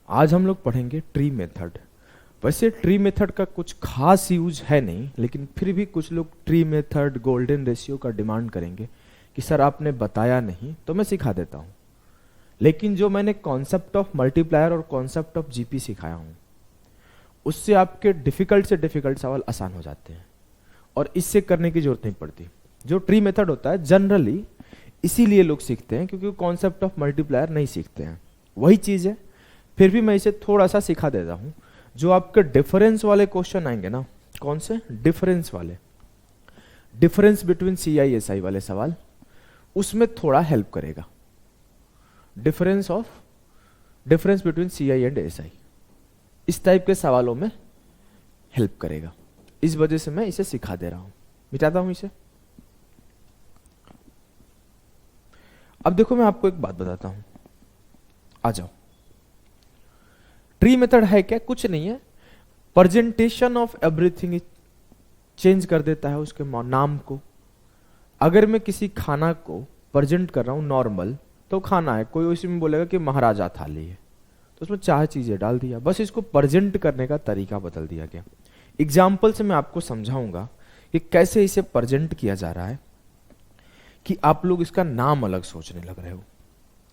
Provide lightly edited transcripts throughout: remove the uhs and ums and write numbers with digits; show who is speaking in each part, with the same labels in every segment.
Speaker 1: आज हम लोग पढ़ेंगे ट्री मेथड। वैसे ट्री मेथड का कुछ खास यूज है नहीं, लेकिन फिर भी कुछ लोग ट्री मेथड, गोल्डन रेशियो का डिमांड करेंगे कि सर आपने बताया नहीं, तो मैं सिखा देता हूँ। लेकिन जो मैंने कॉन्सेप्ट ऑफ मल्टीप्लायर और कॉन्सेप्ट ऑफ जीपी सिखाया हूँ, उससे आपके डिफिकल्ट से डिफिकल्ट सवाल आसान हो जाते हैं और इससे करने की जरूरत नहीं पड़ती। जो ट्री मेथड होता है जनरली इसीलिए लोग सीखते हैं क्योंकि कॉन्सेप्ट ऑफ मल्टीप्लायर नहीं सीखते हैं। वही चीज है, फिर भी मैं इसे थोड़ा सा सिखा देता हूं। जो आपके डिफरेंस वाले क्वेश्चन आएंगे ना, कौन से डिफरेंस वाले, difference between C I S I वाले सवाल, उसमें थोड़ा हेल्प करेगा। Difference between C I and S I, इस टाइप के सवालों में हेल्प करेगा। इस वजह से मैं इसे सिखा दे रहा हूं, मिटाता हूं इसे। अब देखो, मैं आपको एक बात बताता हूं, आ जाओ। ट्री मेथड है क्या? कुछ नहीं है, प्रेजेंटेशन ऑफ एवरीथिंग चेंज कर देता है उसके नाम को। अगर मैं किसी खाना को प्रेजेंट कर रहा हूं नॉर्मल, तो खाना है, कोई उसी में बोलेगा कि महाराजा थाली है, तो उसमें 4 चीजें डाल दिया, बस इसको प्रेजेंट करने का तरीका बदल दिया गया। एग्जाम्पल से मैं आपको समझाऊंगा कि कैसे इसे प्रेजेंट किया जा रहा है, कि आप लोग इसका नाम अलग सोचने लग रहे हो।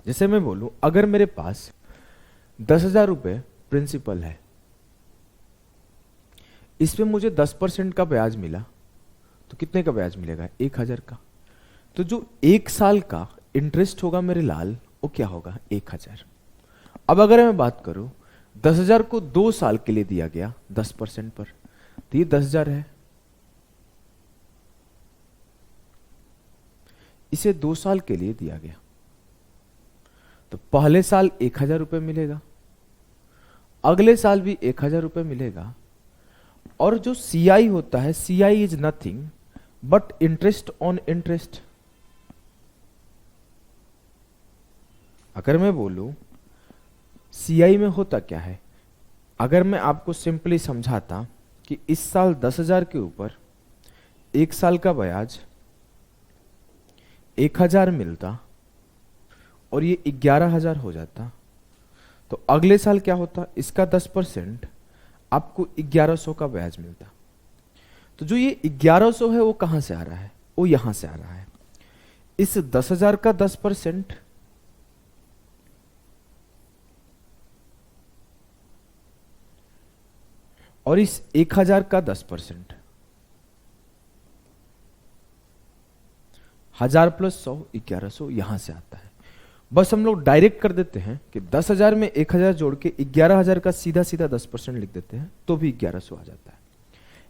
Speaker 1: जैसे मैं बोलूं, अगर मेरे पास 10,000 रुपए प्रिंसिपल है, इस पे मुझे 10% का ब्याज मिला, तो कितने का ब्याज मिलेगा? 1,000 का। तो जो 1 साल का इंटरेस्ट होगा मेरे लाल, वो क्या होगा? 1,000। अब अगर मैं बात करूं 10,000 को 2 साल के लिए दिया गया 10% पर, तो ये 10,000 है। इसे 2 साल के लिए दिया गया, तो पहले साल 1,000 रुपए मिलेगा, अगले साल भी 1,000 रुपए मिलेगा। और जो सीआई होता है, CI is nothing but interest on interest. अगर मैं बोलूं सीआई में होता क्या है, अगर मैं आपको सिंपली समझाता कि इस साल 10,000 के ऊपर 1 साल का ब्याज 1,000 मिलता और ये 11,000 हो जाता, तो अगले साल क्या होता? इसका 10% आपको 1,100 का ब्याज मिलता। तो जो ये 1,100 है वो कहां से आ रहा है? वो यहां से आ रहा है। इस 10,000 का 10% और इस 1,000 का 10%, 1,000 + 100 1,100 यहां से आता है। बस हम लोग डायरेक्ट कर देते हैं कि 10,000 में 1,000 जोड़ के 11,000 का सीधा सीधा 10% लिख देते हैं, तो भी 1,100 आ जाता है।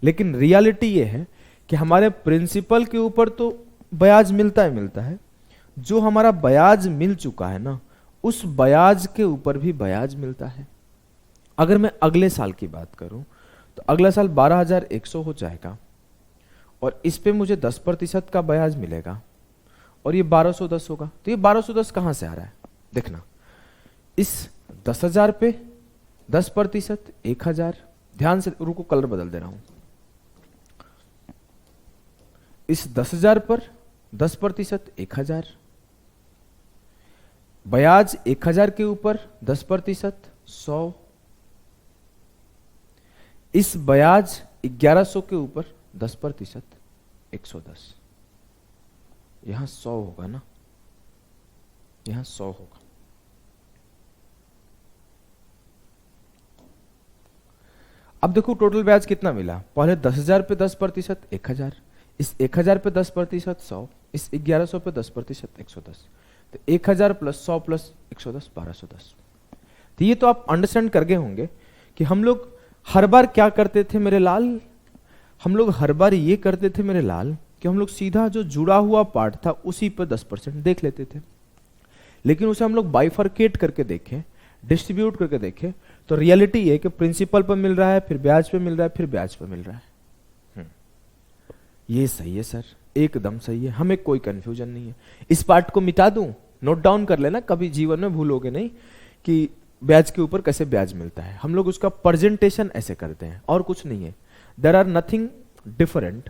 Speaker 1: लेकिन रियलिटी ये है कि हमारे प्रिंसिपल के ऊपर तो ब्याज मिलता है, जो हमारा ब्याज मिल चुका है ना, उस ब्याज के ऊपर भी ब्याज मिलता है। अगर मैं अगले साल की बात करूं, तो अगला साल 12,100 हो जाएगा और इस पे मुझे 10% का ब्याज मिलेगा और ये 1,210 होगा। तो ये 1,210 कहां से आ रहा है? देखना, इस 10,000 पे 10% 1,000, ध्यान से, रुको कलर बदल दे रहा हूं। इस 10,000 पर 10% 1,000, ब्याज 1,000 के ऊपर 10% 100, इस ब्याज 1,100 के ऊपर 10% 110। यहां 100 होगा ना, यहां 100 होगा। अब देखो टोटल ब्याज कितना मिला। पहले 10,000 पे 10% 1,000, इस 1,000 पे 10% 100, इस 1,100 पे 10% 110, तो 1,000 + 100 + 110 1,210। तो ये तो आप अंडरस्टैंड कर गए होंगे कि हम लोग हर बार क्या करते थे मेरे लाल, हम लोग हर बार ये करते थे मेरे लाल कि हम लोग सीधा जो जुड़ा हुआ पार्ट था उसी पर 10% देख लेते थे। लेकिन उसे हम लोग बाइफरकेट करके देखें, डिस्ट्रीब्यूट करके देखें, तो रियलिटी ये कि प्रिंसिपल पर मिल रहा है, फिर ब्याज पे मिल रहा है, फिर ब्याज पे मिल रहा है। ये सही है सर, एकदम सही है, हमें कोई कंफ्यूजन नहीं है। इस पार्ट को मिटा दूं, नोट डाउन कर लेना, कभी जीवन में भूलोगे नहीं कि ब्याज के ऊपर कैसे ब्याज मिलता है। हम लोग उसका प्रेजेंटेशन ऐसे करते हैं और कुछ नहीं है। There are nothing different,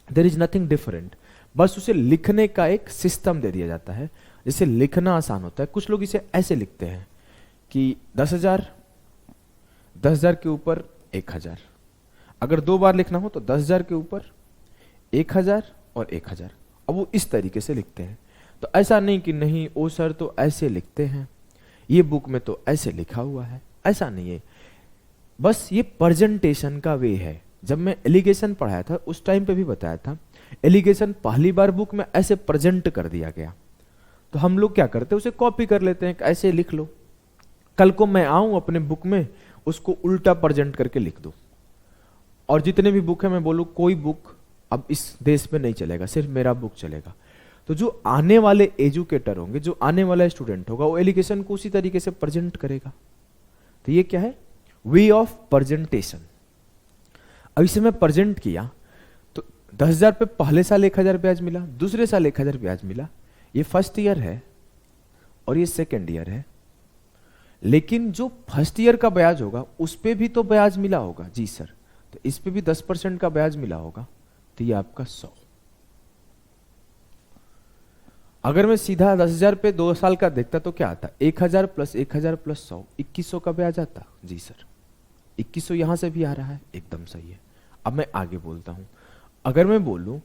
Speaker 1: there is nothing different, बस उसे लिखने का एक सिस्टम दे दिया जाता है जिससे लिखना आसान होता है। कुछ लोग इसे ऐसे लिखते हैं कि 10,000 10,000 के ऊपर 1,000। अगर 2 बार लिखना हो तो 10,000 के ऊपर 1,000 और 1,000। अब वो इस तरीके से लिखते हैं। तो ऐसा नहीं कि नहीं ओ सर तो ऐसे लिखते हैं, ये बुक में तो ऐसे लिखा हुआ है, ऐसा नहीं है। बस ये प्रेजेंटेशन का वे है। जब मैं एलिगेशन पढ़ाया था उस टाइम पे भी बताया था, एलिगेशन पहली बार बुक में ऐसे प्रेजेंट कर दिया गया, तो हम लोग क्या करते हैं, उसे कॉपी कर लेते हैं, ऐसे लिख लो। कल को मैं आऊं अपने बुक में उसको उल्टा प्रेजेंट करके लिख दूं, और जितने भी बुक है मैं बोलूं कोई बुक अब इस देश में नहीं चलेगा, सिर्फ मेरा बुक चलेगा। तो जो आने वाले एजुकेटर होंगे, जो आने वाला स्टूडेंट होगा, वो एलिगेशन को उसी तरीके से प्रेजेंट करेगा। तो ये क्या है, वे ऑफ प्रेजेंटेशन। अब इसे मैं प्रेजेंट किया तो 10,000 पे पहले साल 1,000 ब्याज मिला, दूसरे साल 1,000 ब्याज मिला। ये फर्स्ट ईयर है और ये सेकेंड ईयर है, लेकिन जो फर्स्ट ईयर का ब्याज होगा उस पे भी तो ब्याज मिला होगा। जी सर, तो इस पे भी 10% का ब्याज मिला होगा, तो ये आपका 100। अगर मैं सीधा 10,000 पे 2 साल का देखता तो क्या आता, 1,000 प्लस 1,000 प्लस 100, 2,100 का ब्याज आता। जी सर, 2,100 यहां से भी आ रहा है, एकदम सही है। अब मैं आगे बोलता हूं, अगर मैं बोलूं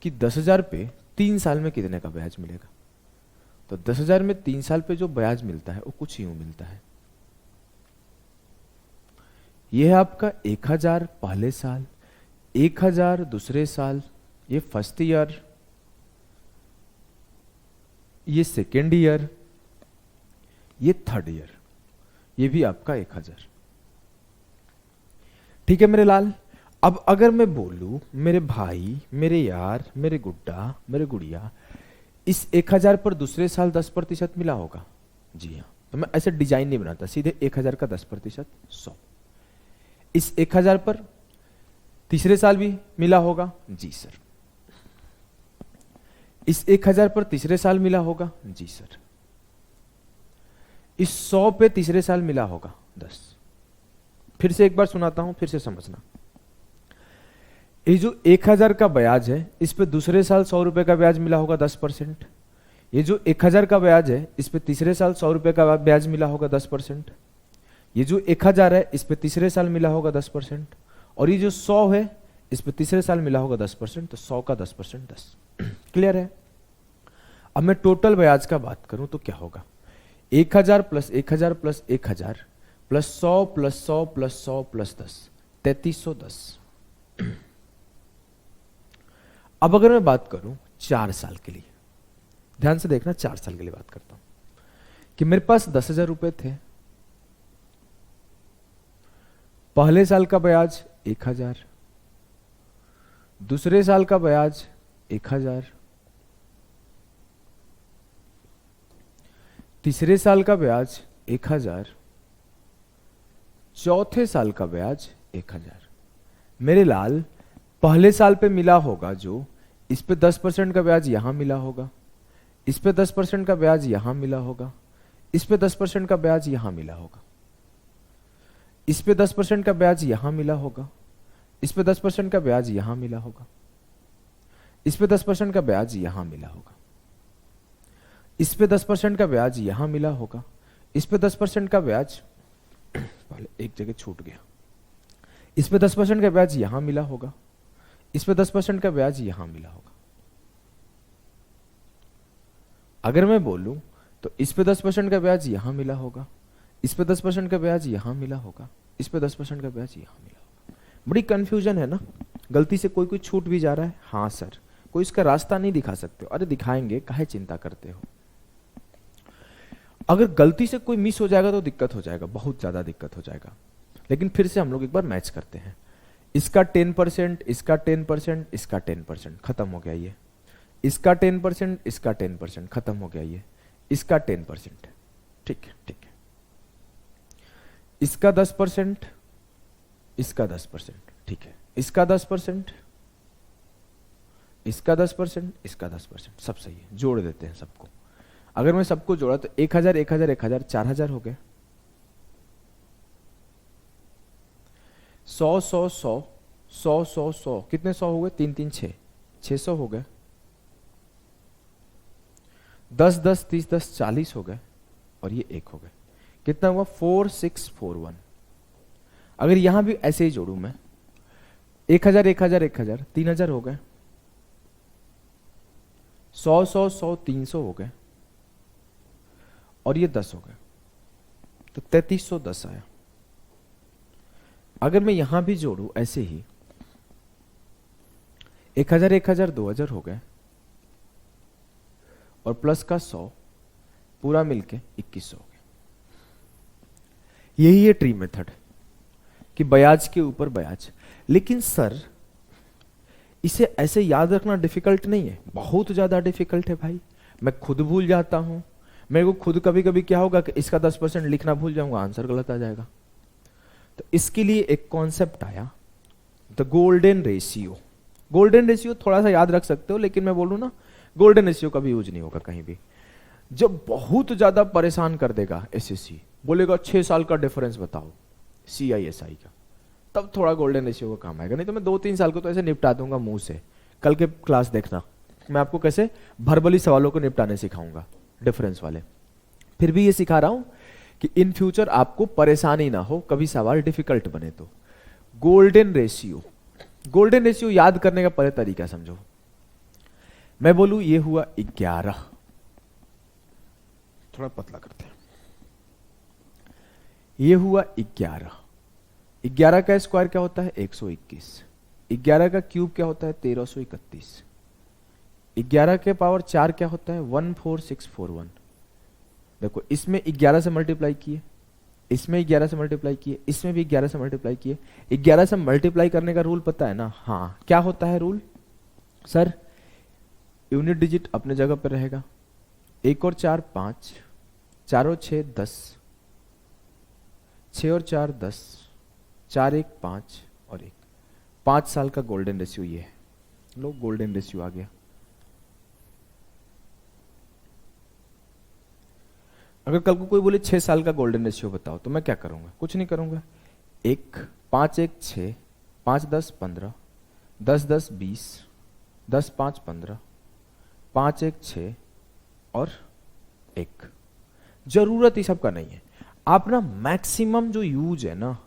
Speaker 1: कि 10,000 पे 3 साल में कितने का ब्याज मिलेगा, तो 10,000 में 3 साल पे जो ब्याज मिलता है वो कुछ यूं मिलता है। यह है आपका 1,000 पहले साल, 1,000 दूसरे साल, ये फर्स्ट ईयर, ये सेकेंड ईयर, ये थर्ड ईयर, ये भी आपका 1,000। ठीक है मेरे लाल। अब अगर मैं बोलूं मेरे भाई, मेरे यार, मेरे गुड्डा, मेरे गुड़िया, इस 1,000 पर दूसरे साल 10% मिला होगा। जी हाँ, तो मैं ऐसे डिजाइन नहीं बनाता, सीधे 1,000 का 10% 100। इस 1,000 पर तीसरे साल भी मिला होगा। जी सर। इस 1,000 पर तीसरे साल मिला होगा। जी सर। इस 100 पे तीसरे साल मिला होगा 10। फिर से एक बार सुनाता हूं, फिर से समझना। ये जो 1,000 का ब्याज है, इस पे दूसरे साल 100 रुपए का ब्याज मिला होगा 10%। ये जो 1,000 का ब्याज है, इस पे तीसरे साल 100 रुपए का ब्याज मिला होगा 10%। ये जो 1,000 है, इस पे तीसरे साल मिला होगा 10%। और ये जो 100 है, इस पे तीसरे साल मिला होगा 10%। तो 100 का 10% 10। क्लियर है। अब मैं टोटल ब्याज का बात करूं तो क्या होगा, 1,000 plus 1,000 plus 1,000 plus 100 plus 100 plus 100 plus 10, 3,310। अब अगर मैं बात करूं 4 साल के लिए, ध्यान से देखना, 4 साल के लिए बात करता हूं कि मेरे पास 10,000 रुपए थे। पहले साल का ब्याज 1,000, दूसरे साल का ब्याज 1,000, तीसरे साल का ब्याज 1,000, चौथे साल का ब्याज 1,000। मेरे लाल, पहले साल पे मिला होगा जो, इस पे 10% का ब्याज यहां मिला होगा, इस पे 10% का ब्याज यहां मिला होगा, इस पे 10% का ब्याज यहां मिला होगा, इस पे 10% का ब्याज यहां मिला होगा, इस पे 10% का ब्याज यहां मिला होगा, इस पे 10% का ब्याज यहां मिला होगा, इस पे 10% का ब्याज यहां मिला होगा, इस पे 10% का ब्याज पहले एक जगह छूट गया, इस पे 10% का ब्याज यहां मिला होगा, इस पे 10% का ब्याज यहां मिला होगा। अगर मैं बोलूं तो इस पे 10% का ब्याज यहां मिला होगा, इस पे 10% का ब्याज यहां मिला होगा, इस पे 10% का ब्याज यहां मिला होगा। बड़ी कंफ्यूजन है ना, गलती से कोई छूट भी जा रहा है। हाँ सर, कोई इसका रास्ता नहीं दिखा सकते हो। अरे दिखाएंगे, काहे चिंता करते हो। अगर गलती से कोई मिस हो जाएगा तो दिक्कत हो जाएगा, बहुत ज्यादा दिक्कत हो जाएगा। लेकिन फिर से हम लोग एक बार मैच करते हैं। इसका 10%, इसका 10%, इसका 10%, खत्म हो गया ये। इसका 10%, इसका 10%, खत्म हो गया ये। इसका 10%, ठीक है ठीक है। इसका 10%, इसका 10%, ठीक है। इसका 10%, इसका 10%, इसका 10%, सब सही है। जोड़ देते हैं सबको। अगर मैं सबको जोड़ा तो 1,000 1,000 1,000 4,000 हो गए। 100 100 100 100 100 100, कितने 100 हो गए? 3 3 6, 600 हो गए। 10 10 30 10 40 हो गए, और ये 1 हो गए। कितना हुआ? 4641। अगर यहां भी ऐसे ही जोड़ू मैं, 1000 1000 1000 3000 हो गए, 100 100 100 300 हो गए, और ये 10 हो गए, तो 3310 आया। अगर मैं यहां भी जोड़ू ऐसे ही, 1000 1000 2000 हो गए, और प्लस का 100 पूरा मिलके 2100 हो गया। यही है ट्री मेथड कि ब्याज के ऊपर ब्याज। लेकिन सर इसे ऐसे याद रखना डिफिकल्ट नहीं है, बहुत ज्यादा डिफिकल्ट है भाई। मैं खुद भूल जाता हूं, मेरे को खुद कभी कभी क्या होगा कि इसका 10% लिखना भूल जाऊंगा, आंसर गलत आ जाएगा। तो इसके लिए एक कॉन्सेप्ट आया, the golden ratio. Golden ratio थोड़ा सा याद रख सकते हो, लेकिन मैं बोलूं ना, गोल्डन रेशियो कभी यूज नहीं होगा कहीं भी। जब बहुत ज्यादा परेशान कर देगा एसएससी, बोलेगा 6 साल का डिफरेंस बताओ CISI का, तब थोड़ा गोल्डन रेशियो का काम आएगा। नहीं तो मैं 2-3 साल को तो ऐसे निपटा दूंगा मुंह से। कल के क्लास देखना, मैं आपको कैसे भरबली सवालों को निपटाने सिखाऊंगा, डिफरेंस वाले। फिर भी ये सिखा रहा हूं कि इन फ्यूचर आपको परेशानी ना हो, कभी सवाल डिफिकल्ट बने तो। गोल्डन रेशियो, गोल्डन रेशियो याद करने का पहले तरीका समझो। मैं बोलूं ये हुआ 11, थोड़ा पतला करते हैं, ये हुआ 11। 11 का स्क्वायर क्या होता है 121। 11 का क्यूब क्या होता है 1331। 11 के पावर 4 क्या होता है 14641। देखो इसमें 11 से मल्टीप्लाई किए, इसमें 11 से मल्टीप्लाई किए, इसमें भी 11 से मल्टीप्लाई किए। 11 से मल्टीप्लाई करने का रूल पता है ना? हाँ, क्या होता है रूल सर? यूनिट डिजिट अपने जगह पर रहेगा। 1 और 4 5, 4 और 6 10, 6 और 4 10, 4 1 5 और 1। 5 साल का गोल्डन रेशियो ये है। लो गोल्डन रेशियो आ गया। अगर कल को कोई बोले 6 साल का गोल्डन रेशियो बताओ, तो मैं क्या करूंगा? कुछ नहीं करूंगा। 1 5 1 6, 5 10 15, 10 10 20, 10 5 15, 5 1 6 और 1। जरूरत ही सबका नहीं है। आप ना मैक्सिमम जो यूज है ना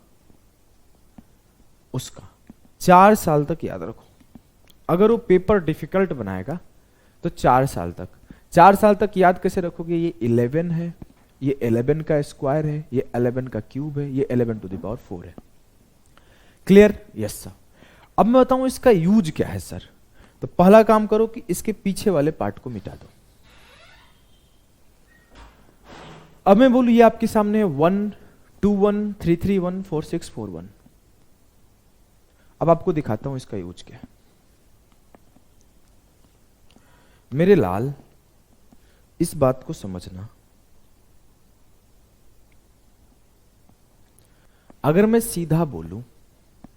Speaker 1: उसका 4 साल तक याद रखो। अगर वो पेपर डिफिकल्ट बनाएगा तो 4 साल तक। 4 साल तक याद कैसे रखोगे? ये 11 है, ये 11 का स्क्वायर है, ये 11 का क्यूब है, ये 11 टू द पावर 4 है। क्लियर? Yes sir. अब मैं बताऊं इसका यूज क्या है सर। तो पहला काम करो कि इसके पीछे वाले पार्ट को मिटा दो। अब मैं बोलूं ये आपके सामने 1 2 1 3 3 1 4 6 4 1। अब आपको दिखाता हूं इसका यूज क्या है। मेरे लाल, इस बात को समझना, अगर मैं सीधा बोलूं,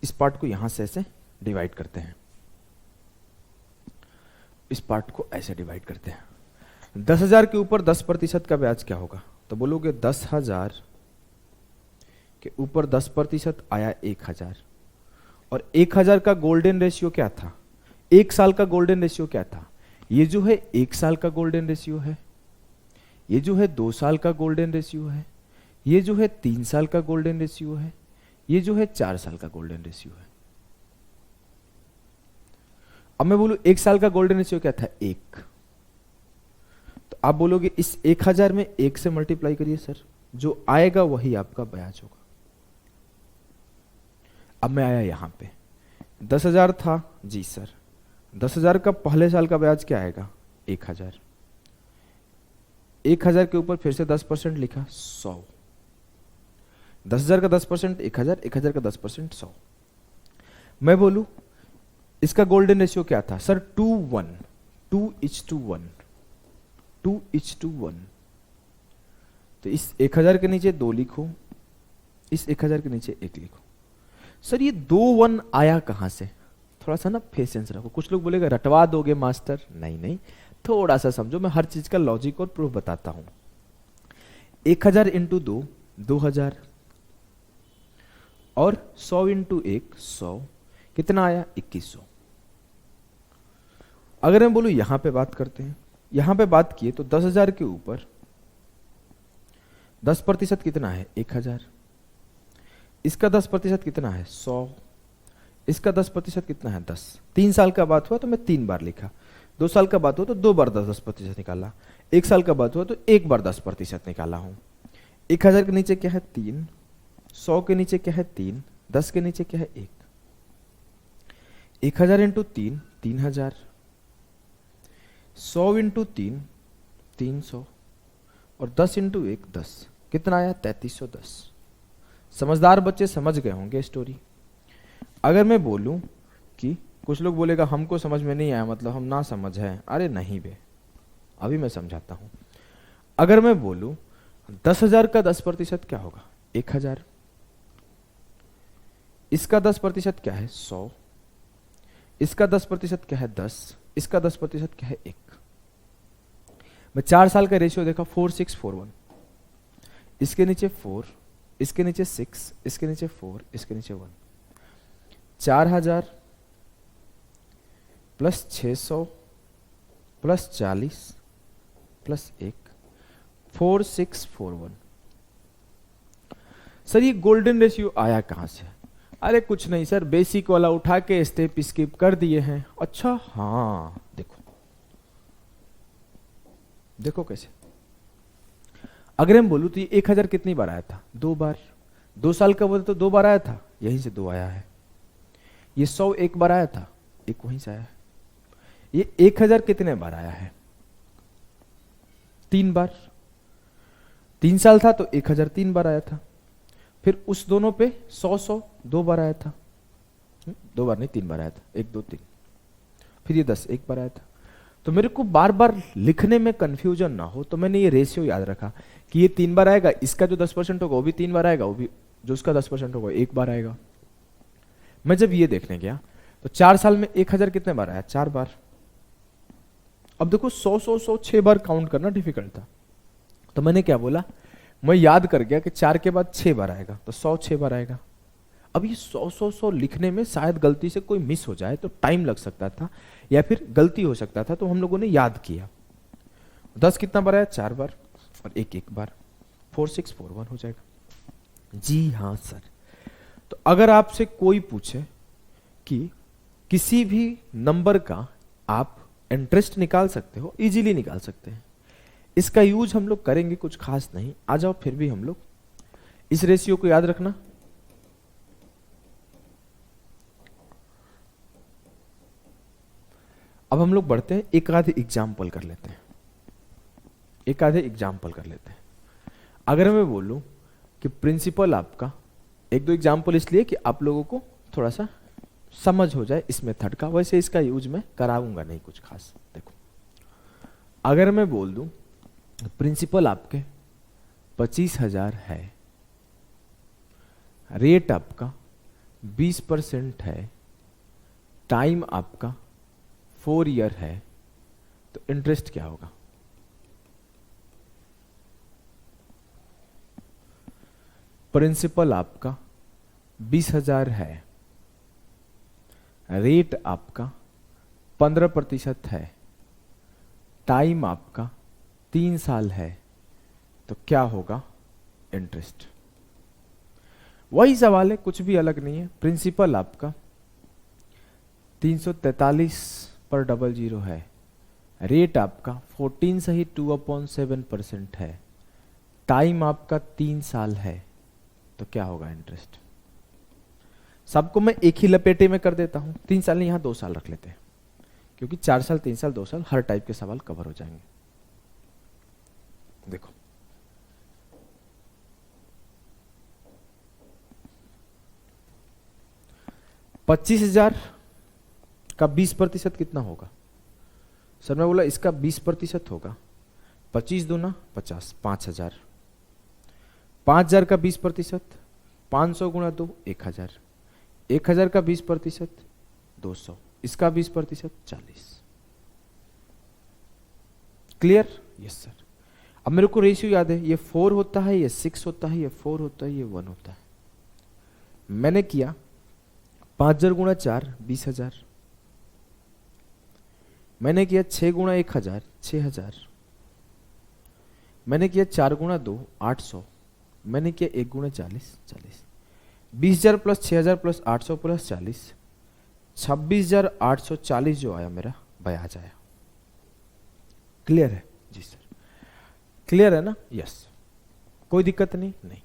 Speaker 1: इस पार्ट को यहां से ऐसे डिवाइड करते हैं, इस पार्ट को ऐसे डिवाइड करते हैं। 10,000 के ऊपर 10% का ब्याज क्या होगा? तो बोलोगे 10,000 के ऊपर 10% आया 1,000। और 1,000 का गोल्डन रेशियो क्या था? 1 साल का गोल्डन रेशियो क्या था? ये जो है 1 साल का गोल्डन रेशियो है, ये जो है 2 साल का गोल्डन रेशियो है, ये जो है 3 साल का गोल्डन रेशियो है, ये जो है 4 साल का गोल्डन रेशियो है। अब मैं बोलूं 1 साल का गोल्डन रेशियो क्या था? 1। तो आप बोलोगे इस 1,000 में 1 से मल्टीप्लाई करिए सर, जो आएगा वही आपका ब्याज होगा। अब मैं आया यहां पे, 10,000 था जी सर। 10,000 का पहले साल का ब्याज क्या आएगा? 1,000। 1,000 के ऊपर फिर से 10% लिखा, 100। 10,000 का 10% 1,000, 1,000 का 10% 100। मैं बोलूं इसका गोल्डन रेशियो क्या था सर? 2:1, 2:1, 2:1। तो इस 1,000 के नीचे 2 लिखो, इस 1,000 के नीचे 1 लिखो। सर ये 2 1 आया कहां से? थोड़ा सा ना पेशेंस रखो। कुछ लोग बोलेगा रटवा दोगे मास्टर। नहीं नहीं, थोड़ा सा समझो, मैं हर चीज का लॉजिक और प्रूफ बताता हूं। 1,000 इंटू 2 2,000, और 100 इंटू 1 100, कितना आया? 2100। अगर मैं बोलूं यहां पे बात करते हैं, यहां पे बात किए तो 10,000 के ऊपर 10% कितना है? 1,000। इसका 10% कितना है 100, इसका 10% कितना है 10। 3 साल का बात हुआ तो मैं 3 बार लिखा, 2 साल का बात हुआ तो 2 बार 10% निकाला, 1 साल का बात हुआ तो 1 बार 10% निकाला हूं। 1000 के नीचे क्या है 3, 100 के नीचे क्या है 3, 10 के नीचे क्या है 1। 1000 इंटू 3 3000, 100 इंटू 3 300, और 10 इंटू 1 10, कितना आया 3310। समझदार बच्चे समझ गए होंगे स्टोरी। अगर मैं बोलूं कि कुछ लोग बोलेगा हमको समझ में नहीं आया मतलब हम ना समझ है, अरे नहीं बे, अभी मैं समझाता हूं। अगर मैं बोलूं 10,000 का 10% क्या होगा 1000, इसका 10% क्या है 100, इसका 10% क्या है 10, इसका 10% क्या है 1। मैं 4 साल का रेशियो देखा 4 6 4 1, इसके नीचे 4, इसके नीचे 6, इसके नीचे 4, इसके नीचे 1। 4000 प्लस 600 प्लस 40 प्लस 1, 4 6 4 1। सर ये गोल्डन रेशियो आया कहां से? अरे कुछ नहीं सर, बेसिक वाला उठा के स्टेप स्किप कर दिए हैं। अच्छा हाँ, देखो देखो कैसे। अगर हम बोलूं तो ये 1000 कितनी बार आया था 2 बार, 2 साल का बोले तो 2 बार आया था, यहीं से 2 आया है। ये 100 1 बार आया था, 1 वहीं से आया है। ये 1000 कितने बार आया है 3 बार, 3 साल था तो 1000 3 बार आया था। फिर उस दोनों पे 100 100 2 बार आया था, 2 बार नहीं 3 बार आया था, 1 2 3। फिर ये 10 1 बार आया था। तो मेरे को बार बार लिखने में कंफ्यूजन ना हो तो मैंने ये रेशियो याद रखा कि ये 3 बार आएगा, इसका जो 10% होगा वो भी 3 बार आएगा, वो भी जो उसका 10% होगा 1 बार आएगा। मैं जब ये देखने गया तो 4 साल में 1000 कितने बार आया 4 बार। अब देखो 100 100 100 6 बार काउंट करना डिफिकल्ट था, तो मैंने क्या बोला, मैं याद कर गया कि 4 के बाद 6 बार आएगा तो 100 6 बार आएगा। अब ये 100 100 100 लिखने में शायद गलती से कोई मिस हो जाए तो टाइम लग सकता था या फिर गलती हो सकता था, तो हम लोगों ने याद किया। 10 कितना बार आया 4 बार, और 1 1 बार, 4 6 4 1 हो जाएगा। जी हाँ सर। तो अगर आपसे कोई पूछे कि किसी भी नंबर का आप इंटरेस्ट निकाल सकते हो, इजीली निकाल सकते हैं, इसका यूज हम लोग करेंगे, कुछ खास नहीं। आ जाओ फिर भी हम लोग इस रेशियो को याद रखना। अब हम लोग बढ़ते हैं, एक आधे एग्जाम्पल कर लेते हैं, एक आधे एग्जाम्पल कर लेते हैं। अगर मैं बोलूं कि प्रिंसिपल आपका, एक दो एग्जाम्पल इसलिए कि आप लोगों को थोड़ा सा समझ हो जाए इस मेथड का, वैसे इसका यूज मैं कराऊंगा नहीं कुछ खास। देखो अगर मैं बोल दूं प्रिंसिपल आपके 25,000 है, रेट आपका 20% है, टाइम आपका 4 ईयर है, तो इंटरेस्ट क्या होगा? प्रिंसिपल आपका 20,000 है, रेट आपका 15% है, टाइम आपका 3 साल है, तो क्या होगा इंटरेस्ट? वही सवाल है, कुछ भी अलग नहीं है। प्रिंसिपल आपका 343 पर 00 है, रेट आपका 14 से ही 2/7% है, टाइम आपका 3 साल है, तो क्या होगा इंटरेस्ट? सबको मैं एक ही लपेटे में कर देता हूं, 3 साल नहीं, यहां 2 साल रख लेते हैं, क्योंकि 4 साल 3 साल 2 साल हर टाइप के सवाल कवर हो जाएंगे। देखो $25,000 का 20% कितना होगा? सर मैं बोला इसका 20% होगा, 25 दूना 50, 5,000। 5,000 का 20%, 500 गुणा 2 1,000, 1,000 का 20% 200, इसका 20% 40। क्लियर? Yes sir. अब मेरे को रेशियो याद है, ये 4 होता है, ये 6 होता है, ये 4 होता है, ये 1 होता है। मैंने किया 5,000 गुणा 4 20,000, मैंने किया 6 गुणा 1,000 6,000, मैंने किया 4 गुणा 2 800, मैंने किया 1 गुणा 40 40। 20,000 प्लस 6,000 प्लस 800 प्लस 40, 26,840 जो आया मेरा ब्याज आया। क्लियर है जी सर? क्लियर है ना? यस। कोई दिक्कत नहीं? नहीं।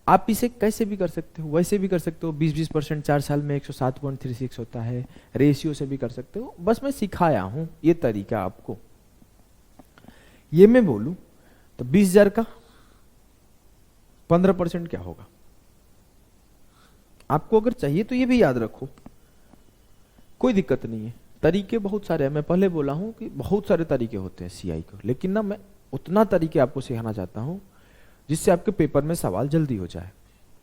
Speaker 1: आप इसे कैसे भी कर सकते हो, वैसे भी कर सकते हो, 20-20% 4 साल में 107.36 होता है, रेशियो से भी कर सकते हो। बस मैं सिखाया हूं ये तरीका आपको। ये मैं बोलूं तो 20,000 का 15% क्या होगा? आपको अगर चाहिए तो ये भी याद रखो, कोई दिक्कत नहीं है। तरीके बहुत सारे हैं, मैं पहले बोला हूं कि बहुत सारे तरीके होते हैं सीआई को, लेकिन ना मैं उतना तरीके आपको सिखाना चाहता हूं जिससे आपके पेपर में सवाल जल्दी हो जाए।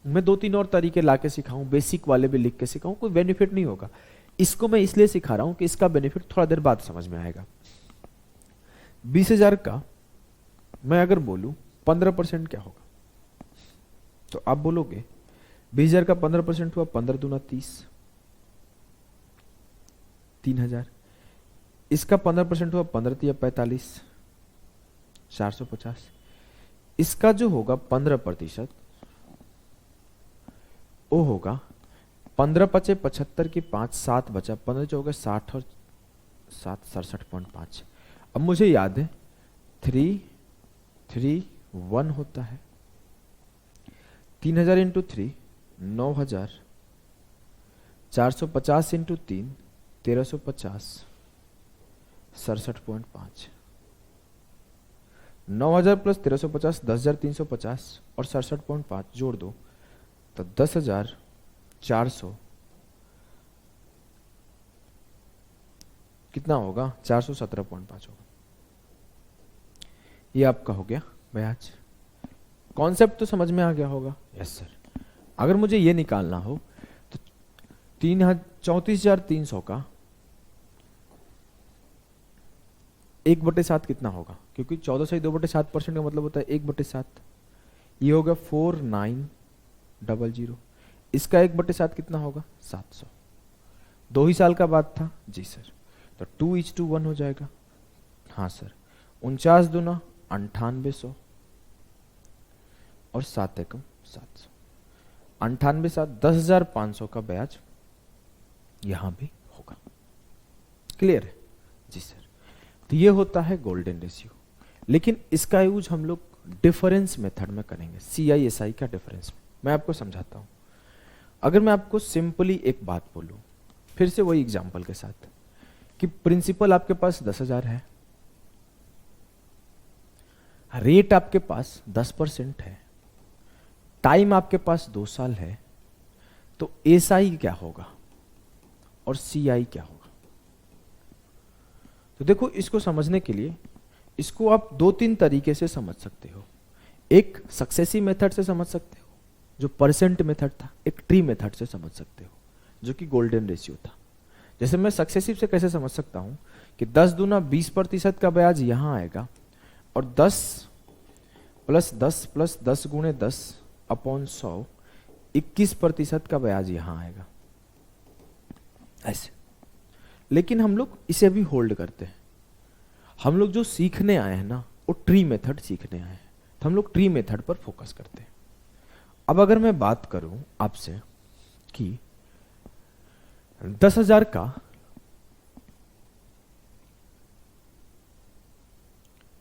Speaker 1: मैं 2-3 और तरीके लाके सिखाऊं, बेसिक वाले भी लिख के सिखाऊं, कोई बेनिफिट नहीं होगा। इसको मैं इसलिए सिखा रहा हूं कि इसका बेनिफिट थोड़ा देर बाद समझ में आएगा। 20,000 का मैं अगर बोलूं 15% क्या होगा, तो आप बोलोगे 20,000 का 15% हुआ 15 दूना 30, 3,000। इसका 15% हुआ 15 तिया 45, 450। इसका जो होगा 15% वो होगा 15 पचे 75 की 5, 7 बचा, 15 जो होगा 60 और 7 67.5। अब मुझे याद है 331 होता है। 3,000 इंटू 3 9,000, 450 इंटू 3 1350, 67.5। 9,000 प्लस 1350 10,350 और 67.5 जोड़ दो तो 10,400 कितना होगा? 417.5 होगा। ये आपका हो गया ब्याज। कॉन्सेप्ट तो समझ में आ गया होगा? Yes sir. अगर मुझे ये निकालना हो तो 34,300 का 1/7 कितना होगा? क्योंकि 14 से 2/7% का मतलब होता है 1/7। ये होगा 4900। इसका 1/7 कितना होगा? 700। 2 ही साल का बाद था जी सर, तो 2:1 हो जाएगा। हाँ सर। 49 दूना 9800 और 7 एकम 700। 98 7 10,500 का ब्याज यहां भी होगा। क्लियर है जी सर? तो ये होता है गोल्डन रेशियो, लेकिन इसका यूज हम लोग डिफरेंस मेथड में करेंगे, CISI का डिफरेंस। मैं आपको समझाता हूं। अगर मैं आपको सिंपली एक बात बोलूं, फिर से वही एग्जांपल के साथ, कि प्रिंसिपल आपके पास 10,000 है, रेट आपके पास 10% है, टाइम आपके पास 2 साल है, तो SI क्या होगा और CI क्या होगा? तो देखो, इसको समझने के लिए इसको आप 2-3 तरीके से समझ सकते हो। एक सक्सेसिव मेथड से समझ सकते हो जो परसेंट मेथड था, एक ट्री मेथड से समझ सकते हो जो कि गोल्डन रेशियो था। जैसे मैं सक्सेसिव से कैसे समझ सकता हूं कि 10 दूना 20% का ब्याज यहां आएगा और 10 प्लस 10 प्लस 10 गुणे 10 अपॉन 100 21% का ब्याज यहां आएगा, ऐसे। लेकिन हम लोग इसे भी होल्ड करते हैं। हम लोग जो सीखने आए हैं ना, वो ट्री मेथड सीखने आए हैं, तो हम लोग ट्री मेथड पर फोकस करते हैं। अब अगर मैं बात करूं आपसे कि 10,000 का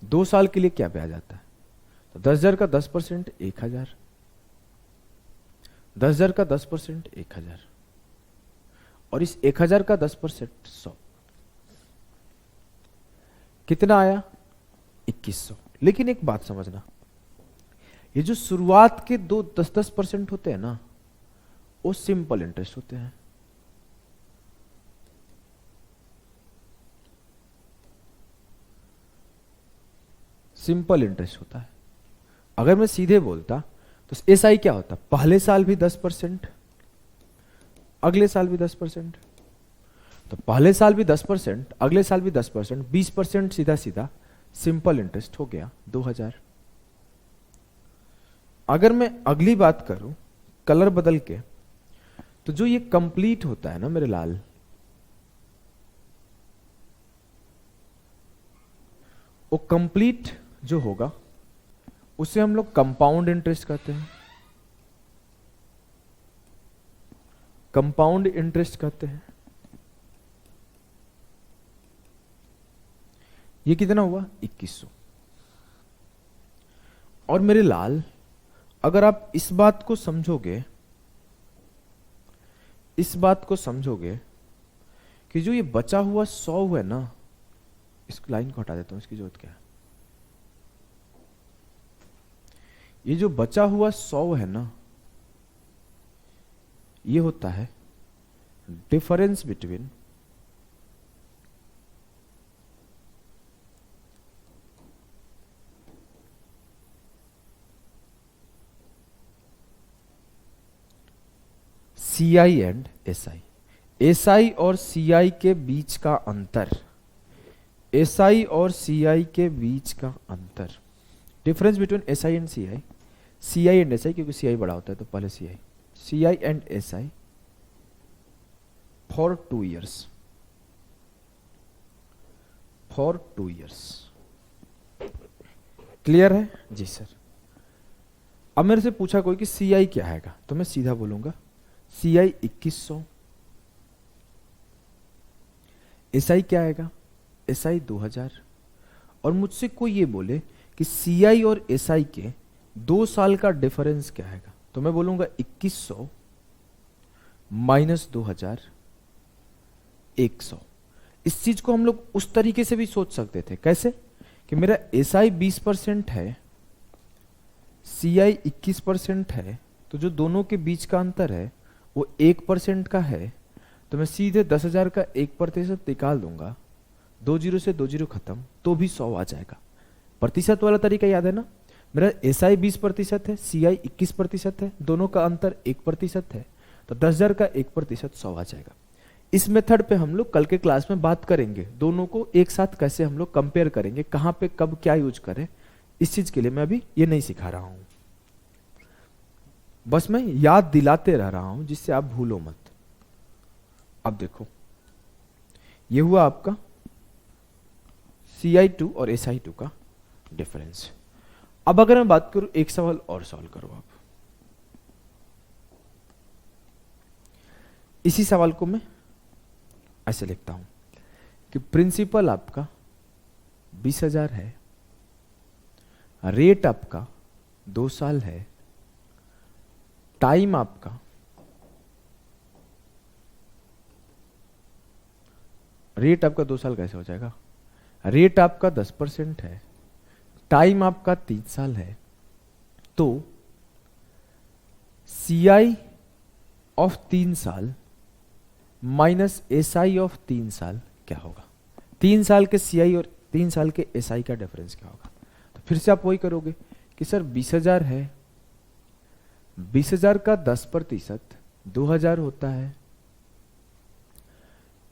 Speaker 1: 2 साल के लिए क्या ब्याज आता है, तो 10,000 का 10% 1,000, 10,000 का 10% 1,000 और इस 1,000 का 10% 100, कितना आया? 2,100। लेकिन एक बात समझना, ये जो शुरुआत के 10-10% होते हैं ना, वो सिंपल इंटरेस्ट होते हैं। सिंपल इंटरेस्ट होता है। अगर मैं सीधे बोलता तो SI क्या होता? पहले साल भी 10%, अगले साल भी 10%, तो पहले साल भी 10%, अगले साल भी 10%, 20% सीधा सीधा सिंपल इंटरेस्ट हो गया 2,000। अगर मैं अगली बात करूं कलर बदल के, तो जो ये कंप्लीट होता है ना मेरे लाल, वो कंप्लीट जो होगा उसे हम लोग कंपाउंड इंटरेस्ट कहते हैं। कंपाउंड इंटरेस्ट कहते हैं। ये कितना हुआ 2100। और मेरे लाल, अगर आप इस बात को समझोगे, इस बात को समझोगे कि जो ये बचा हुआ 100 है ना, इस लाइन को हटा देता हूं, इसकी जरूरत क्या है। ये जो बचा हुआ 100 है ना, ये होता है difference between CI and SI। SI और CI के बीच का अंतर, SI और CI के बीच का अंतर, difference between SI and CI, CI and SI, क्योंकि CI बड़ा होता है तो पहले CI and SI for 2 years, for 2 years। Clear है जी सर। अब मेरे से पूछा कोई कि CI क्या हैगा, तो मैं सीधा बोलूंगा CI 2100। SI क्या आएगा, SI 2000। और मुझसे कोई ये बोले कि CI और SI के 2 साल का डिफरेंस क्या आएगा, तो मैं बोलूंगा 2100 माइनस 2000 100। इस चीज को हम लोग उस तरीके से भी सोच सकते थे, कैसे कि मेरा SI 20% है, CI 21% है, तो जो दोनों के बीच का अंतर है वो 1% का है, तो मैं सीधे 10,000 का 1% निकाल दूंगा, 2 जीरो से 2 जीरो खत्म, तो भी 100 आ जाएगा। प्रतिशत वाला तरीका याद है ना, मेरा SI 20% है, CI 21% है, दोनों का अंतर 1% है, तो 10,000 का 1% 100 आ जाएगा। इस मेथड पे हम लोग कल के क्लास में बात करेंगे, दोनों को एक साथ कैसे हम लोग कंपेयर करेंगे, कहां पे कब क्या यूज करें, इस चीज के लिए मैं अभी ये नहीं सिखा रहा हूं, बस मैं याद दिलाते रह रहा हूं जिससे आप भूलो मत। अब देखो, ये हुआ आपका CI2 और SI2 का डिफरेंस। अब अगर मैं बात करूं, एक सवाल और सॉल्व करो आप। इसी सवाल को मैं ऐसे लिखता हूं कि प्रिंसिपल आपका 20,000 है, रेट आपका 2 साल है, टाइम आपका रेट आपका 2 साल कैसे हो जाएगा, रेट आपका 10% है, टाइम आपका 3 साल है, तो CI ऑफ 3 साल माइनस SI ऑफ 3 साल क्या होगा। 3 साल के CI और 3 साल के SI का डिफरेंस क्या होगा। तो फिर से आप वही करोगे कि सर 20,000 है, 20,000 का 10% 2,000 होता है,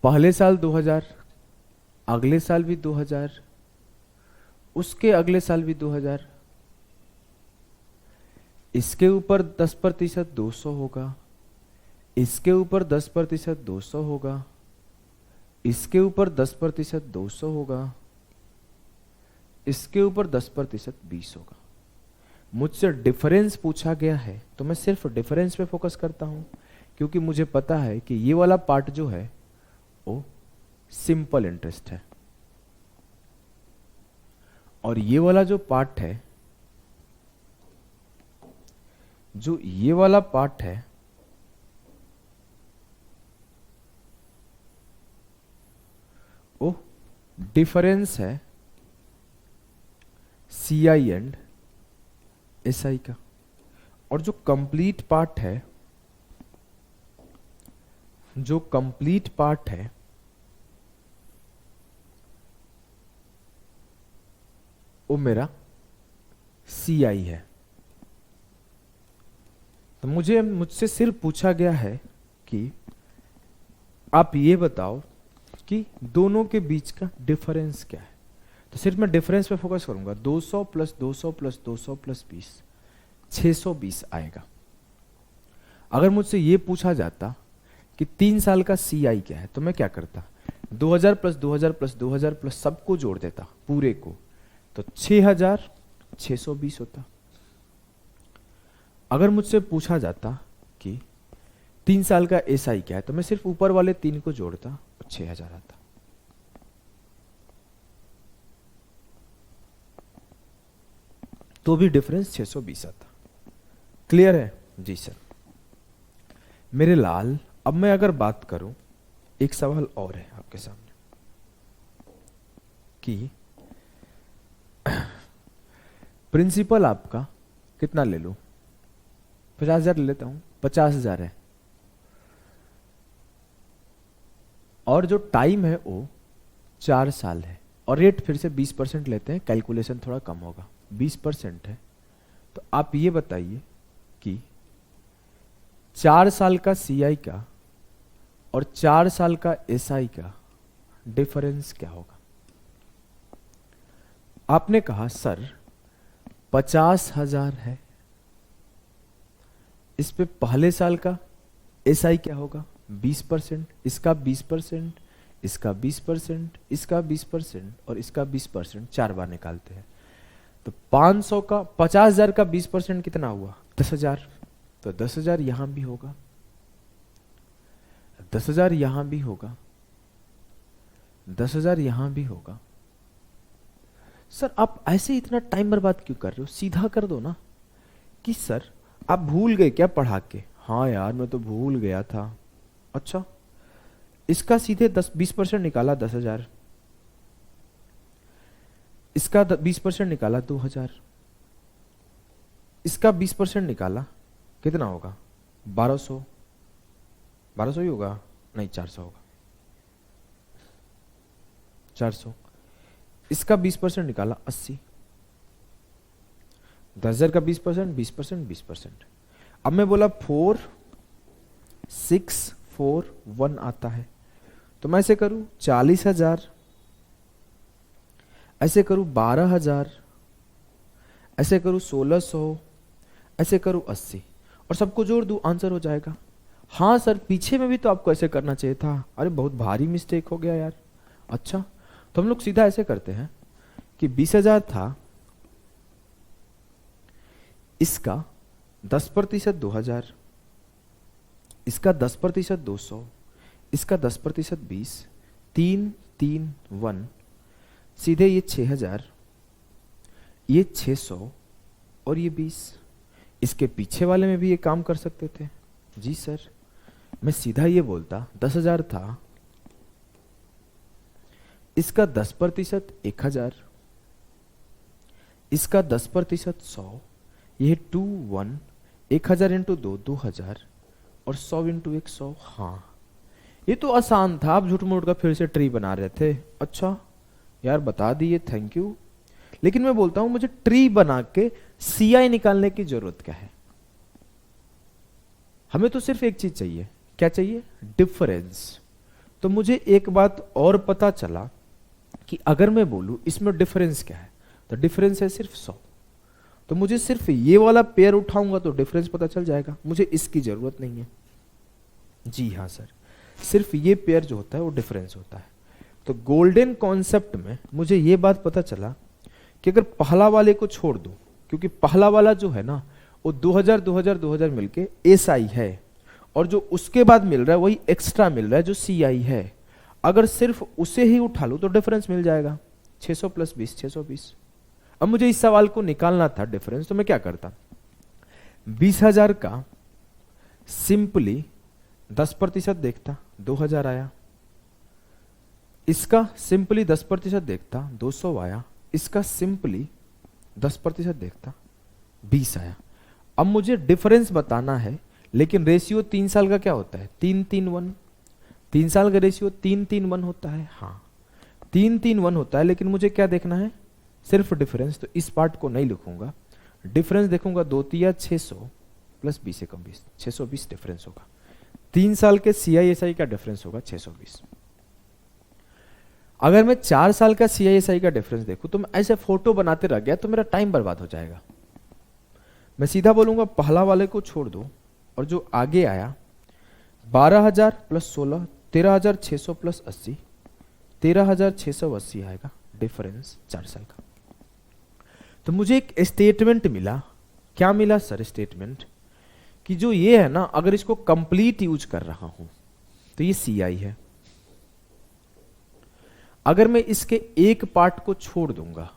Speaker 1: पहले साल 2,000, अगले साल भी 2,000, उसके अगले साल भी 2,000, इसके ऊपर 10% 200 होगा, इसके ऊपर 10% 200 होगा, इसके ऊपर 10% 200 होगा, इसके ऊपर 10% 20 होगा। मुझसे डिफरेंस पूछा गया है तो मैं सिर्फ डिफरेंस पे फोकस करता हूं, क्योंकि मुझे पता है कि ये वाला पार्ट जो है वो सिंपल इंटरेस्ट है, और ये वाला जो पार्ट है, जो ये वाला पार्ट है, वो डिफरेंस है CI एंड SI का। और जो कंप्लीट पार्ट है, जो कंप्लीट पार्ट है वो मेरा CI है। तो मुझसे सिर्फ पूछा गया है कि आप ये बताओ कि दोनों के बीच का डिफरेंस क्या है। तो सिर्फ मैं डिफरेंस पे फोकस करूंगा, 200 प्लस 200 प्लस 200 प्लस 20 620 आएगा। अगर मुझसे ये पूछा जाता कि 3 साल का CI क्या है, तो मैं क्या करता, 2000 प्लस 2000 प्लस 2000 प्लस सबको जोड़ देता पूरे को, तो 6,620 होता। अगर मुझसे पूछा जाता कि 3 साल का एसआई क्या है, तो मैं सिर्फ ऊपर वाले 3 को जोड़ता और 6000 आता। तो भी डिफरेंस 620 आता। क्लियर है जी सर। मेरे लाल, अब मैं अगर बात करूं, एक सवाल और है आपके सामने कि प्रिंसिपल आपका कितना ले लूं, 50,000 ले लेता हूं, 50,000 है, और जो टाइम है वो 4 साल है, और रेट फिर से 20% लेते हैं, कैलकुलेशन थोड़ा कम होगा, 20% है। तो आप ये बताइए कि 4 साल का सीआई का और 4 साल का एसआई का डिफरेंस क्या होगा। आपने कहा सर 50,000 है, इस पे पहले साल का एसआई क्या होगा, 20%, इसका 20%, इसका 20%, इसका 20% और इसका 20%, 4 बार निकालते हैं। तो 500 का 50,000 का 20% कितना हुआ, 10,000। तो 10,000 यहां भी होगा, 10,000 यहां भी होगा, 10,000 यहां भी होगा। सर आप ऐसे इतना टाइम बर्बाद क्यों कर रहे हो, सीधा कर दो ना। कि सर आप भूल गए क्या पढ़ा के, हाँ यार मैं तो भूल गया था। अच्छा, इसका सीधे 20% निकाला 10,000, इसका 20% निकाला 2,000, इसका 20% निकाला कितना होगा, 1200, 1200 ही होगा, नहीं 400 होगा, 400। इसका 20% निकाला 80, 10,000 का 20%, 20%, 20%। अब मैं बोला 4, 6, 4, 1 आता है, तो मैं ऐसे करूं 40,000, ऐसे करूं 12,000, ऐसे करूं 1,600, ऐसे करूं 80, और सबको जोड़ दूं, आंसर हो जाएगा। हाँ सर पीछे में भी तो आपको ऐसे करना चाहिए था, अरे बहुत भारी मिस्टेक हो गया यार। अच्छा, तो हम लोग सीधा ऐसे करते हैं कि 20,000 था, इसका 10% 2,000, इसका 10% 200, इसका 10% 20, 3, 3, 1, सीधे ये 6,000, ये 600 और ये 20। इसके पीछे वाले में भी ये काम कर सकते थे जी सर। मैं सीधा ये बोलता 10,000 था, इसका 10% 1,000, इसका 10% 100, ये 2, 1, 1,000 इंटू 2, 2,000 और 100 इंटू 1, 100। हाँ ये तो आसान था, आप झूठ मूठ का फिर से ट्री बना रहे थे। अच्छा यार बता दिए, थैंक यू। लेकिन मैं बोलता हूं मुझे ट्री बना के सीआई निकालने की जरूरत क्या है, हमें तो सिर्फ एक चीज चाहिए, क्या चाहिए, डिफरेंस। तो मुझे एक बात और पता चला कि अगर मैं बोलूं इसमें डिफरेंस क्या है, तो डिफरेंस है सिर्फ 100। तो मुझे सिर्फ ये वाला पेयर उठाऊंगा तो डिफरेंस पता चल जाएगा, मुझे इसकी जरूरत नहीं है। जी हाँ सर, सिर्फ ये पेयर जो होता है वो डिफरेंस होता है। तो गोल्डन कॉन्सेप्ट में मुझे ये बात पता चला कि अगर पहला वाले को छोड़ दो, क्योंकि पहला वाला जो है ना वो 2000 2000 2000 मिलके एसआई है, और जो उसके बाद मिल रहा है वही एक्स्ट्रा मिल रहा है जो सीआई है। अगर सिर्फ उसे ही उठा लो तो डिफरेंस मिल जाएगा 600 प्लस 20, 620। अब मुझे इस सवाल को निकालना था डिफरेंस, तो मैं क्या करता, 20,000 का सिंपली 10% देखता, 2,000 आया। इसका सिंपली 10% देखता, 200 आया। इसका सिंपली 10% देखता, 20 आया। अब मुझे डिफरेंस बताना है, लेकिन रेशियो 3 साल का क्या होता है, 3, 3, 1। 3 साल का रेशियो 3, 3, 1 होता है। हाँ 3, 3, 1 होता है, लेकिन मुझे क्या देखना है, सिर्फ डिफरेंस। तो इस पार्ट को नहीं लिखूंगा, डिफरेंस देखूंगा, 2 तिया 600 प्लस 20 एकम 20, 620 डिफरेंस होगा। 3 साल के सीआईएसआई का डिफरेंस होगा 620। अगर मैं 4 साल का सीआईएसआई का डिफरेंस देखूं तो मैं ऐसे फोटो बनाते रह गया तो मेरा टाइम बर्बाद हो जाएगा। मैं सीधा बोलूंगा पहला वाले को छोड़ दो, और जो आगे आया 12,000 प्लस 16, 13,600 प्लस 80, 13,680 आएगा डिफरेंस 4 साल का। तो मुझे एक स्टेटमेंट मिला। क्या मिला सर स्टेटमेंट, कि जो ये है ना, अगर इसको कंप्लीट यूज कर रहा हूं तो ये CI है। अगर मैं इसके एक पार्ट को छोड़ दूंगा,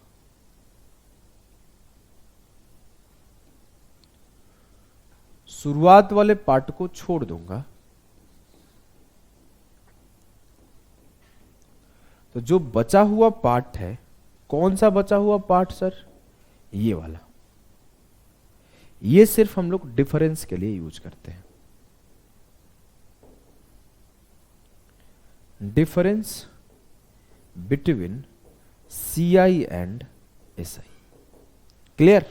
Speaker 1: शुरुआत वाले पार्ट को छोड़ दूंगा, तो जो बचा हुआ पार्ट है, कौन सा बचा हुआ पार्ट सर? ये वाला। ये सिर्फ हम लोग डिफरेंस के लिए यूज करते हैं। Difference between CI and SI। Clear?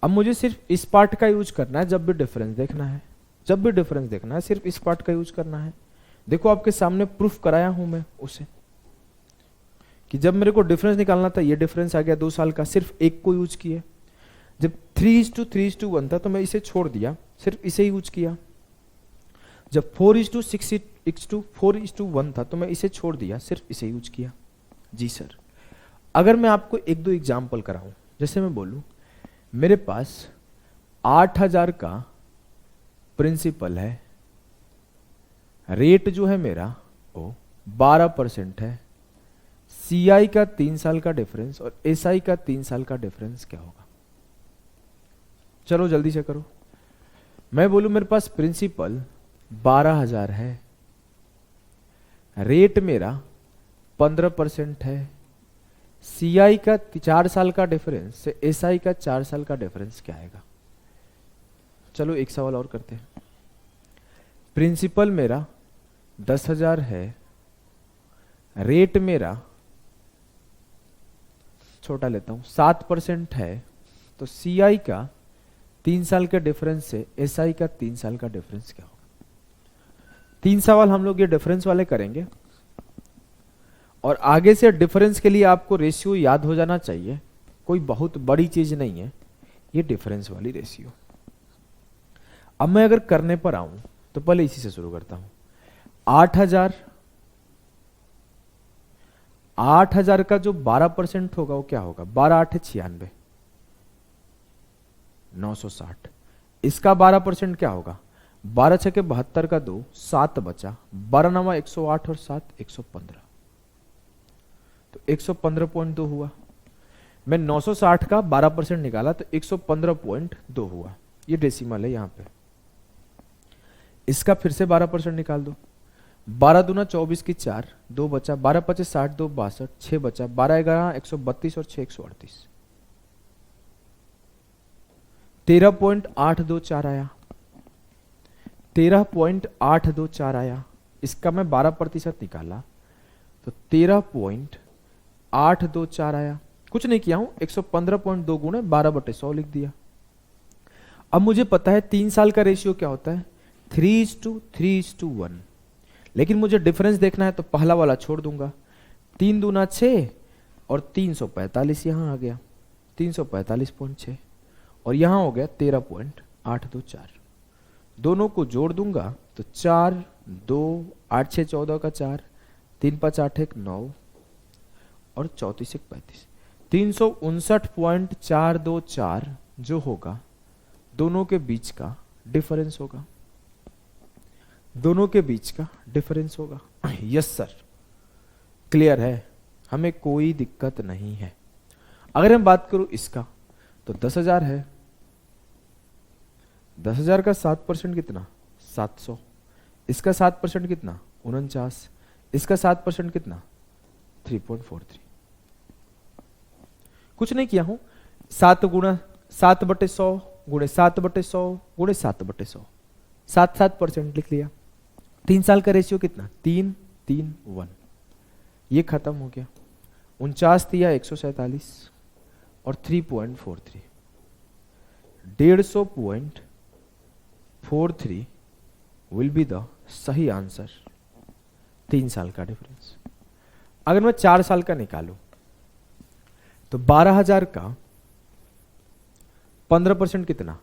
Speaker 1: अब मुझे सिर्फ इस पार्ट का यूज करना है जब भी डिफरेंस देखना है। जब भी डिफरेंस देखना है सिर्फ इस पार्ट का यूज करना है। देखो आपके सामने प्रूफ कराया हूं मैं उसे, कि जब मेरे को डिफरेंस निकालना था, ये डिफरेंस आ गया 2 साल का, सिर्फ एक को यूज किया। जब 3:3:1 था तो मैं इसे छोड़ दिया, सिर्फ इसे यूज किया। जब 4:4:1 था तो मैं इसे छोड़ दिया, सिर्फ इसे यूज किया। जी सर। अगर मैं आपको 1-2 एग्जाम्पल कराऊं, जैसे मैं बोलूं मेरे पास 8,000 का प्रिंसिपल है, रेट जो है मेरा वो 12% है, CI का 3 साल का डिफरेंस और SI का 3 साल का डिफरेंस क्या होगा? चलो जल्दी से करो। मैं बोलूं मेरे पास प्रिंसिपल 12,000 है, रेट मेरा 15% है, CI का 4 साल का डिफरेंस से SI का 4 साल का डिफरेंस क्या आएगा? चलो एक सवाल और करते हैं। प्रिंसिपल मेरा 10,000 है, रेट मेरा छोटा लेता हूं 7% है, तो CI का 3 साल के डिफरेंस से SI का 3 साल का डिफरेंस क्या होगा? 3 सवाल हम लोग ये डिफरेंस वाले करेंगे, और आगे से डिफरेंस के लिए आपको रेशियो याद हो जाना चाहिए, कोई बहुत बड़ी चीज नहीं है ये डिफरेंस वाली रेशियो। अब मैं अगर करने पर आऊं तो पहले इसी से शुरू करता हूं। 8,000 का जो 12% होगा वो क्या होगा? 12×8 = 96, 960। इसका 12% क्या होगा? 12×6 = 72 का 2, 7 बचा, 12×9 = 108 और 7 115, तो 115.2 हुआ। मैं 960 का 12% निकाला तो 115.2 हुआ। ये डेसिमल है यहां पे। इसका फिर से 12% निकाल दो। 12×2 = 24 की 4, 2 बचा, 12×5 = 60, 2 62, 6 बचा, 12×11 = 132 और 6 138, 13.824 आया, 13.824 आया। इसका मैं 12% निकाला तो 13.824 आया। कुछ नहीं किया हूं, 115.2 गुणे 12/100 लिख दिया। अब मुझे पता है 3 साल का रेशियो क्या होता है, 3:3:1, लेकिन मुझे डिफरेंस देखना है तो पहला वाला छोड़ दूंगा। 3 दूना 6 और 345 यहां आ गया, 345.6, और यहां हो गया 13.824। दोनों को जोड़ दूंगा तो 4, 2, 8, 6, 14 का 4, 3, 5, 8, 1, 9 और 34, 1, 35, 359.424 जो होगा दोनों के बीच का डिफरेंस होगा, दोनों के बीच का डिफरेंस होगा। यस सर, क्लियर है, हमें कोई दिक्कत नहीं है। अगर हम बात करूं इसका तो 10,000 है, 10,000 का 7% कितना, 700, इसका 7% कितना, 49, इसका 7% कितना, 3.43। कुछ नहीं किया हूं, 7/100 गुणे 7/100 गुणे 7/100, 7% लिख लिया। 3 साल का रेशियो कितना, 3:3:1, ये खत्म हो गया। 49 दिया 147 और 3.43, 150.43 विल बी द सही आंसर। 3 साल का डिफरेंस। अगर मैं 4 साल का निकालूं तो 12,000 का 15% कितना,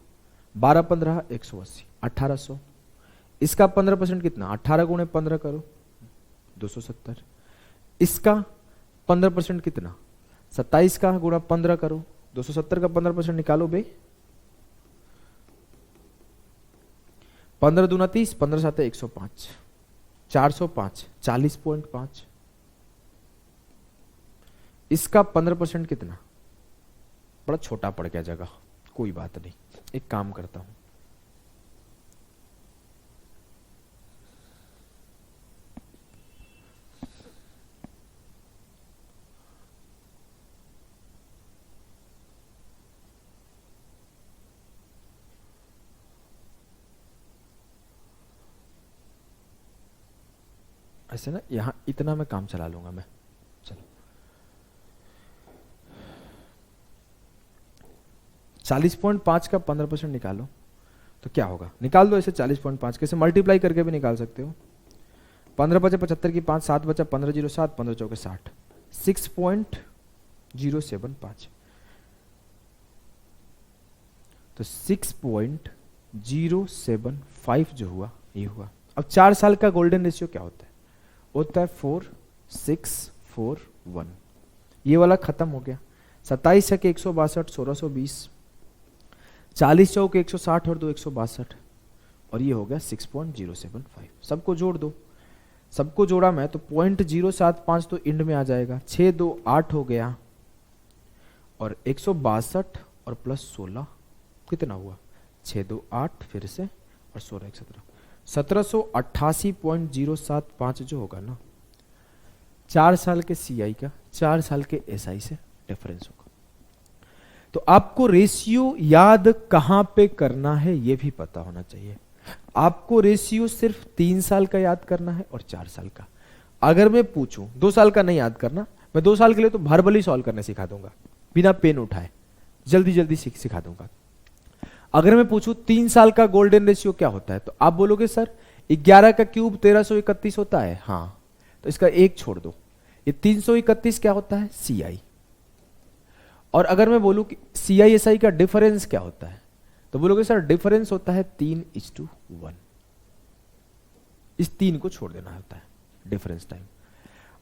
Speaker 1: 12×15 = 180, 1800। इसका 15% कितना, 18 गुणे 15 करो 270। इसका 15% कितना, 27 का गुणा 15 करो, 270 का 15% निकालो बे 15 दूना 30, 15 साते 105, 405, 40.5। इसका 15% कितना, बड़ा छोटा पड़ गया जगह, कोई बात नहीं, एक काम करता हूं, ऐसे ना, यहां इतना मैं काम चला लूंगा मैं। चलो 40.5 का 15% निकालो तो क्या होगा, निकाल दो ऐसे। 40.5 कैसे मल्टीप्लाई करके भी निकाल सकते हो। 15 बचे 75 की 5, 7 बचा 15 0 7, 15 चौके 60, 6.075। तो 6.075 जो हुआ ये हुआ। अब 4 साल का गोल्डन रेशियो क्या होता है, होता है 4 6 4 1। ये वाला खत्म हो गया। 27 छके 162, 1620, 40 चौके 160 और 2 162, और ये हो गया 6.075। सबको जोड़ दो, सबको जोड़ा मैं तो 0.075 तो इंड में आ जाएगा। 6 2 8 हो गया, और 162 और प्लस 16 कितना हुआ, 6 2 8 फिर से और 16 1 17, 1788.075 जो होगा ना 4 साल के सीआई का 4 साल के एसआई से डिफरेंस होगा। तो आपको रेशियो याद कहां पे करना है ये भी पता होना चाहिए। आपको रेशियो सिर्फ 3 साल का याद करना है और 4 साल का। अगर मैं पूछूं 2 साल का नहीं याद करना, मैं 2 साल के लिए तो वर्बली सॉल्व करने सिखा दूंगा, बिना पेन उठाए जल्दी जल्दी सिखा दूंगा। अगर मैं पूछूं 3 साल का गोल्डन रेशियो क्या होता है, तो आप बोलोगे सर 11 का क्यूब 1331 होता है। हाँ, तो इसका एक छोड़ दो, ये 331 क्या होता है, सीआई। और अगर मैं बोलूं कि सीआई एसआई का डिफरेंस क्या होता है, तो बोलोगे सर डिफरेंस होता है 3:1। इस 3 को छोड़ देना होता है डिफरेंस टाइम।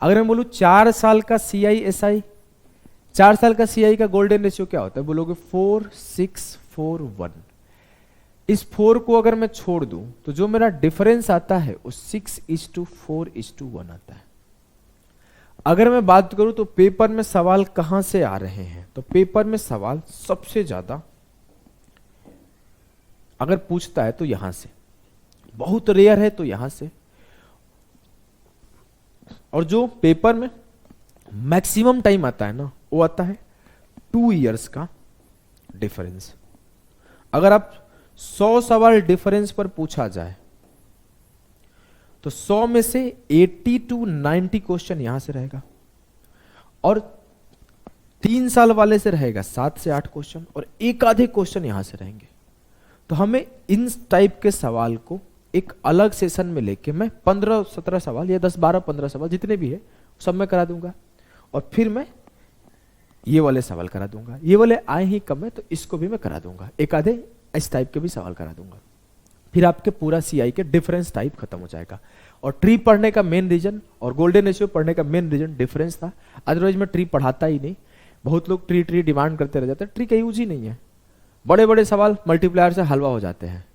Speaker 1: अगर मैं बोलूं 4 साल का सीआई एसआई, 4 साल का सीआई का गोल्डन रेशियो क्या होता है, बोलोगे 4 6 4 1। इस 4 को अगर मैं छोड़ दूं तो जो मेरा डिफरेंस आता है वो 6:4:1 आता है। अगर मैं बात करूं तो पेपर में सवाल कहां से आ रहे हैं, तो पेपर में सवाल सबसे ज्यादा अगर पूछता है तो यहां से, बहुत रेयर है तो यहां से, और जो पेपर में मैक्सिमम टाइम आता है ना वो आता है 2 इयर्स का डिफरेंस। अगर आप 100 सवाल डिफरेंस पर पूछा जाए तो 100 में से 80 to 90 क्वेश्चन यहां से रहेगा, और 3 साल वाले से रहेगा 7 से 8 क्वेश्चन, और एक आधे क्वेश्चन यहां से रहेंगे। तो हमें इन टाइप के सवाल को एक अलग सेशन में लेके मैं 15-17 सवाल या 10-12-15 सवाल जितने भी है सब मैं करा दूंगा, और फिर मैं ये वाले सवाल करा दूंगा। ये वाले आए ही कम है तो इसको भी मैं करा दूंगा, एक आधे इस टाइप के भी सवाल करा दूंगा। फिर आपके पूरा सीआई के डिफरेंस टाइप खत्म हो जाएगा। और ट्री पढ़ने का मेन रीजन और गोल्डन रेशियो पढ़ने का मेन रीजन डिफरेंस था। अदरवाइज मैं ट्री पढ़ाता ही नहीं। बहुत लोग ट्री डिमांड करते रह जाते हैं, ट्री का यूज ही नहीं है। बड़े बड़े सवाल मल्टीप्लायर से हलवा हो जाते हैं,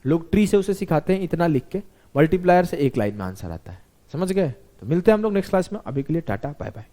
Speaker 1: लोग ट्री से उसे सिखाते हैं इतना लिख के, मल्टीप्लायर से एक लाइन में आंसर आता है। समझ गए? तो मिलते हैं हम लोग नेक्स्ट क्लास में। अभी के लिए टाटा बाय बाय।